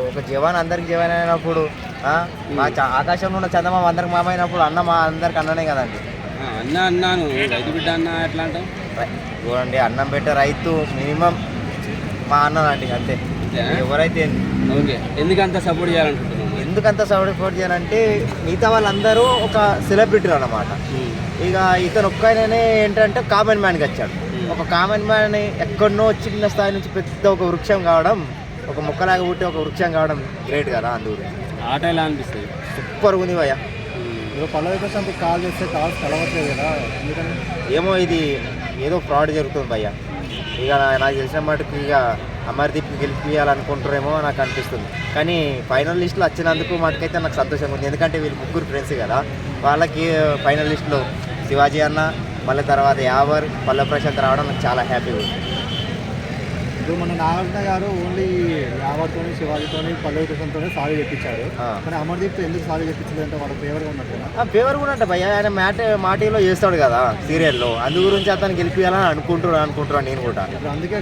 ఒక జవాన్ అందరికి జవాన్ అయినప్పుడు ఆకాశంలో ఉన్న చందమామ అందరికి మామ అయినప్పుడు అన్న మా అందరికి అన్ననే కదండి. అన్న అన్నాను రైతు బిడ్డ అన్న ఎట్లా అంటావు? చూడండి, అన్నం పెట్టే రైతు మినిమం మా అన్న అండి, అంతే. ఎవరైతే ఓకే, ఎందుకంత సపోర్ట్ చేయాలనుకుంటున్నాను? ఎందుకంత సపోర్ట్ చేయాలంటే మిగతా వాళ్ళందరూ ఒక సెలబ్రిటీలు అన్నమాట. ఇక ఇతను ఒక్కనే ఏంటంటే కామన్ మ్యాన్కి వచ్చాడు. ఒక కామన్ మ్యాన్ ఎక్కడనో చిన్న స్థాయి నుంచి పెద్ద ఒక వృక్షం కావడం, ఒక మొక్కలాగా పుట్టి ఒక వృక్షం కావడం గ్రేట్ కదా. అందుకు ఆట ఎలా అనిపిస్తుంది? సూపర్ ఉంది భయ్య. పల్లవి ప్రశాంత్ కాల్ చేస్తే కాల్స్ కలవట్లేదు కదా, ఎందుకని? ఏమో ఇది ఏదో ఫ్రాడ్ జరుగుతుంది భయ్య. ఇక నాకు తెలిసిన మటుకు ఇక అమర్దీప్కి గెలిపించాలనుకుంటారేమో నాకు అనిపిస్తుంది. కానీ ఫైనల్ లిస్ట్లో వచ్చినందుకు మటుకైతే నాకు సంతోషంగా ఉంది. ఎందుకంటే వీళ్ళు ముగ్గురు ఫ్రెండ్స్ కదా. వాళ్ళకి ఫైనల్ లిస్ట్లో శివాజీ అన్న, మళ్ళీ తర్వాత యావర్, పల్లవి ప్రశాంత్ రావడం నాకు చాలా హ్యాపీగా ఉంది. ఇప్పుడు మన నాగార్జున గారు ఓన్లీ యావర్తో, శివాజీతో, పల్లవి ప్రశాంత్తో సారీ చెప్పించారు. కానీ అమర్దీప్తో ఎందుకు సారీ చెప్పించలేదంటే వాళ్ళ ఫేవర్గా ఉన్నట్టు ఫేవర్ కూడా అంటే భయ్య, ఆయన మాటీలో చేస్తాడు కదా సీరియల్లో, అందు గురించి అతను గెలిపించాలని అనుకుంటున్నాను నేను కూడా. ఇప్పుడు అందుకే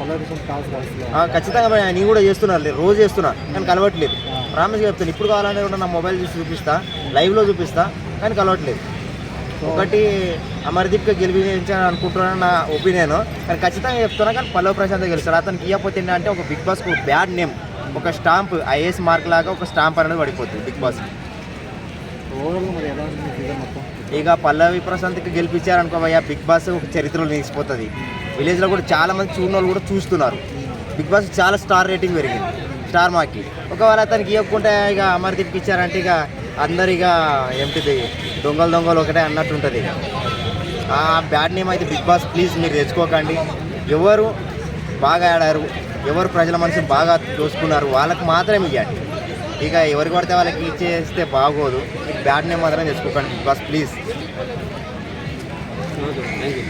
పల్లవి ప్రశాంత్ కాల్స్ కలుస్తున్నాను. ఖచ్చితంగా భయ్య, నేను కూడా చేస్తున్నాను, రోజు చేస్తున్నా, కానీ కలవట్లేదు. ప్రామిస్ చెప్తాను, ఇప్పుడు కావాలంటే కూడా నా మొబైల్ చూసి చూపిస్తా, లైవ్లో చూపిస్తా, కానీ కలవట్లేదు. ఒకటి అమర్దీప్కి గెలిపించాలని అనుకుంటున్నాను నా ఒపీనియన్, కానీ ఖచ్చితంగా చెప్తున్నా. కానీ పల్లవి ప్రశాంత్ గెలుస్తాడు. అతనికి ఇవ్వకపోతే ఏంటంటే ఒక బిగ్ బాస్కి ఒక బ్యాడ్ నేమ్, ఒక స్టాంప్, ఐఏఎస్ మార్క్ లాగా ఒక స్టాంప్ అనేది పడిపోతుంది బిగ్ బాస్కి. ఓవరాల్గా మరి ఎలా ఉంది సీజన్ మొత్తం? ఇక పల్లవి ప్రశాంత్కి గెలిపించారనుకో భయ్య, బిగ్ బాస్ ఒక చరిత్రలో నిలిచిపోతుంది. విలేజ్లో కూడా చాలామంది చూడని వాళ్ళు కూడా చూస్తున్నారు. బిగ్ బాస్ చాలా స్టార్ రేటింగ్ పెరిగింది, స్టార్ మార్క్కి. ఒకవేళ అతనికి ఇవ్వకుంటే ఇక అమర్దీప్కి ఇచ్చారంటే ఇక అందరు ఇక ఏమిటిది దొంగలు ఒకటే అన్నట్టు ఉంటుంది. ఇక ఆ బ్యాడ్ నేమ్ అయితే బిగ్ బాస్ ప్లీజ్ మీరు తెచ్చుకోకండి. ఎవరు బాగా ఆడారు, ఎవరు ప్రజల మనసు బాగా చూసుకున్నారు వాళ్ళకి మాత్రమే ఇవ్వండి. ఇక ఎవరికి పడితే వాళ్ళకి ఇచ్చేస్తే బాగోదు. బ్యాడ్ నేమ్ మాత్రం తెచ్చుకోకండి big boss please. Thank you.